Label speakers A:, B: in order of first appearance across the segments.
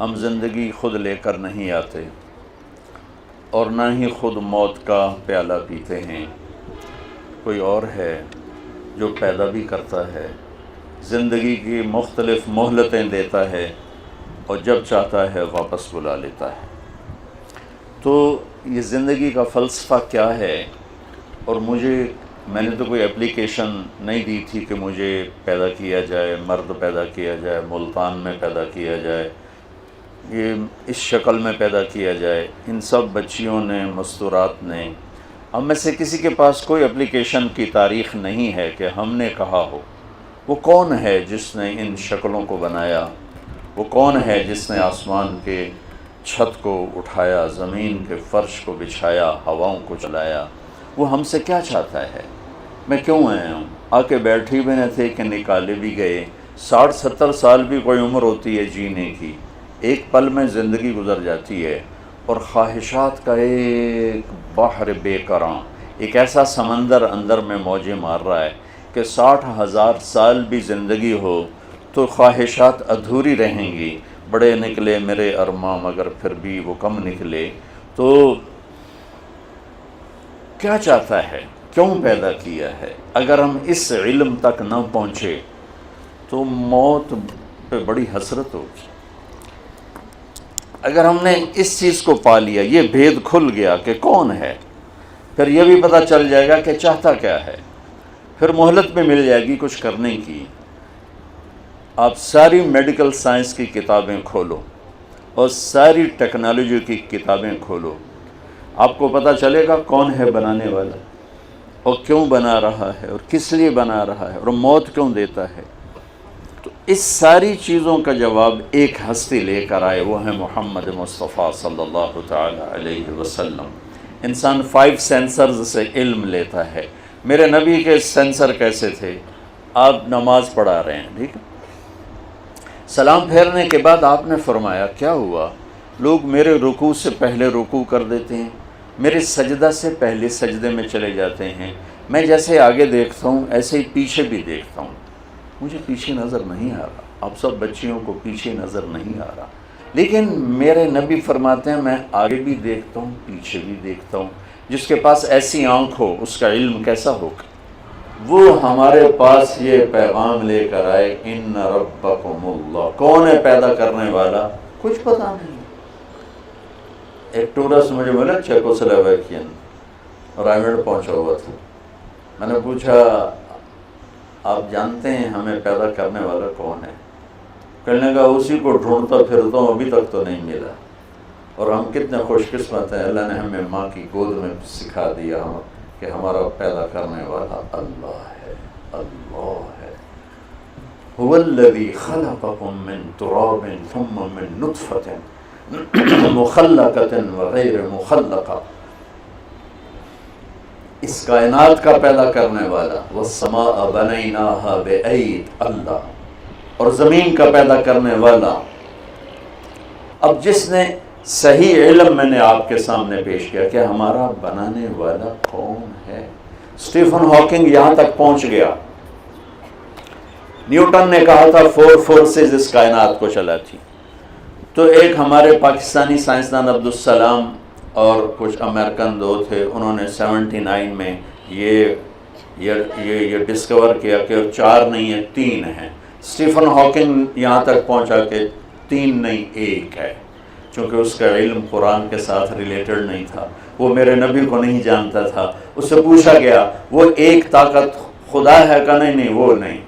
A: ہم زندگی خود لے کر نہیں آتے اور نہ ہی خود موت کا پیالہ پیتے ہیں، کوئی اور ہے جو پیدا بھی کرتا ہے، زندگی کی مختلف مہلتیں دیتا ہے اور جب چاہتا ہے واپس بلا لیتا ہے۔ تو یہ زندگی کا فلسفہ کیا ہے؟ اور میں نے تو کوئی اپلیکیشن نہیں دی تھی کہ مجھے پیدا کیا جائے، مرد پیدا کیا جائے، ملتان میں پیدا کیا جائے، یہ اس شکل میں پیدا کیا جائے۔ ان سب بچیوں نے، مستورات نے، ہم میں سے کسی کے پاس کوئی اپلیکیشن کی تاریخ نہیں ہے کہ ہم نے کہا ہو وہ کون ہے جس نے ان شکلوں کو بنایا، وہ کون ہے جس نے آسمان کے چھت کو اٹھایا، زمین کے فرش کو بچھایا، ہواؤں کو چلایا، وہ ہم سے کیا چاہتا ہے؟ میں کیوں آیا ہوں؟ آ کے بیٹھے بھی نہ تھے کہ نکالے بھی گئے۔ 60-70 سال بھی کوئی عمر ہوتی ہے جینے کی، ایک پل میں زندگی گزر جاتی ہے، اور خواہشات کا ایک بحر بے کراں، ایک ایسا سمندر اندر میں موجیں مار رہا ہے کہ 60,000 سال بھی زندگی ہو تو خواہشات ادھوری رہیں گی۔ بڑے نکلے میرے ارماں مگر پھر بھی وہ کم نکلے۔ تو کیا چاہتا ہے؟ کیوں پیدا کیا ہے؟ اگر ہم اس علم تک نہ پہنچے تو موت پہ بڑی حسرت ہوگی۔ اگر ہم نے اس چیز کو پا لیا، یہ بھید کھل گیا کہ کون ہے، پھر یہ بھی پتہ چل جائے گا کہ چاہتا کیا ہے، پھر مہلت بھی مل جائے گی کچھ کرنے کی۔ آپ ساری میڈیکل سائنس کی کتابیں کھولو اور ساری ٹیکنالوجی کی کتابیں کھولو، آپ کو پتہ چلے گا کون ہے بنانے والا، اور کیوں بنا رہا ہے، اور کس لیے بنا رہا ہے، اور موت کیوں دیتا ہے۔ تو اس ساری چیزوں کا جواب ایک ہستی لے کر آئے، وہ ہے محمد مصطفیٰ صلی اللہ تعالی علیہ وسلم۔ انسان 5 سینسرز سے علم لیتا ہے۔ میرے نبی کے سینسر کیسے تھے؟ آپ نماز پڑھا رہے ہیں، ٹھیک ہے، سلام پھیرنے کے بعد آپ نے فرمایا کیا ہوا؟ لوگ میرے رکوع سے پہلے رکوع کر دیتے ہیں، میرے سجدہ سے پہلے سجدے میں چلے جاتے ہیں، میں جیسے آگے دیکھتا ہوں ایسے ہی پیچھے بھی دیکھتا ہوں، مجھے پیچھے نظر نہیں آ رہا۔ آپ سب بچیوں کو پیچھے نظر نہیں آ رہا، لیکن میرے نبی فرماتے ہیں میں آگے بھی دیکھتا ہوں، پیچھے بھی دیکھتا ہوں۔ جس کے پاس ایسی آنکھ ہو اس کا علم کیسا ہوگا؟ وہ ہمارے پاس یہ پیغام لے کر آئے، ان ربکم اللہ۔ کون ہے پیدا کرنے والا؟ کچھ پتہ نہیں۔ ایک ٹورسٹ مجھے بولا چیکوسلوواکین اور آئیلینڈ پہنچا ہوا تھا، میں نے پوچھا آپ جانتے ہیں ہمیں پیدا کرنے والا کون ہے؟ کہنے لگا اسی کو ڈھونڈتا پھرتا ہوں، ابھی تک تو نہیں ملا۔ اور ہم کتنے خوش قسمت ہیں، اللہ نے ہمیں ماں کی گود میں سکھا دیا کہ ہمارا پیدا کرنے والا اللہ ہے، اللہ ہے۔ هو الذی خلقکم من تراب ثم من نطفۃ مخلقۃ وغیر مخلقہ، اس کائنات کا پیدا کرنے والا، والسماء بنیناہا بأید، اللہ، اور زمین کا پیدا کرنے والا۔ اب جس نے صحیح علم میں نے آپ کے سامنے پیش کیا کہ ہمارا بنانے والا کون ہے۔ اسٹیفن ہاکنگ یہاں تک پہنچ گیا۔ نیوٹن نے کہا تھا 4 فورسز اس کائنات کو چلاتی، تو ایک ہمارے پاکستانی سائنسدان عبدالسلام اور کچھ امریکن دو تھے، انہوں نے 79 میں یہ ڈسکور کیا کہ 4 نہیں ہیں 3 ہیں۔ اسٹیفن ہاکنگ یہاں تک پہنچا کہ 3 نہیں 1 ہے، چونکہ اس کا علم قرآن کے ساتھ ریلیٹڈ نہیں تھا، وہ میرے نبی کو نہیں جانتا تھا۔ اس سے پوچھا گیا وہ ایک طاقت خدا ہے کہ نہیں؟ وہ نہیں۔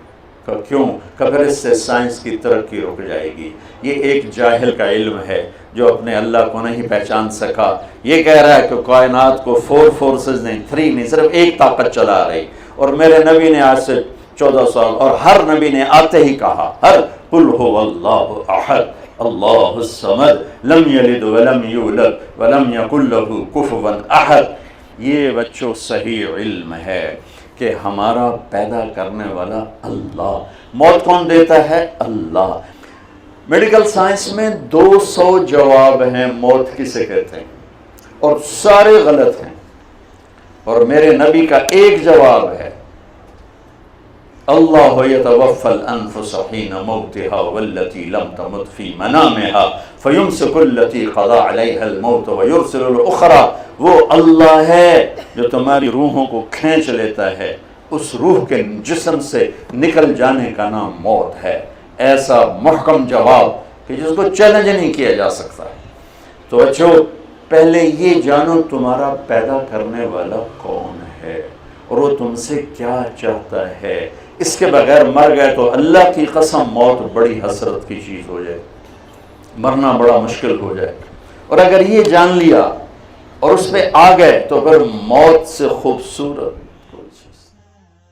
A: کیوں؟ کہ پھر اس سے سائنس کی ترقی رک جائے گی۔ یہ ایک جاہل کا علم ہے جو اپنے اللہ کو نہیں پہچان سکا۔ یہ کہہ رہا ہے کہ کائنات کو 4 فورسز نہیں، 3 نہیں، صرف ایک طاقت چلا رہی۔ اور میرے نبی نے آج سے 14 سال، اور ہر نبی نے آتے ہی کہا، ہر قل هو اللہ احد اللہ الصمد لم یلد ولم یولد ولم یکن له کفوا احد۔ یہ بچوں صحیح علم ہے کہ ہمارا پیدا کرنے والا اللہ۔ موت کون دیتا ہے؟ اللہ۔ میڈیکل سائنس میں 200 جواب ہیں موت کسے کہتے ہیں، اور سارے غلط ہیں، اور میرے نبی کا ایک جواب ہے، اللہ یتوفی الانفس حین موتها والتی لم تمت فی منامها فیمسک التی قضى علیها الموت ویرسل الاخرى. وہ اللہ ہے جو تمہاری روحوں کو کھینچ لیتا ہے، اس روح کے جسم سے نکل جانے کا نام موت ہے. ایسا محکم جواب کہ جس کو چیلنج نہیں کیا جا سکتا. تو بچوں پہلے یہ جانو تمہارا پیدا کرنے والا کون ہے اور وہ تم سے کیا چاہتا ہے. اس کے بغیر مر گئے تو اللہ کی قسم موت بڑی حسرت کی چیز ہو جائے، مرنا بڑا مشکل ہو جائے. اور اگر یہ جان لیا اور اس پہ آ گئے تو پھر موت سے خوبصورت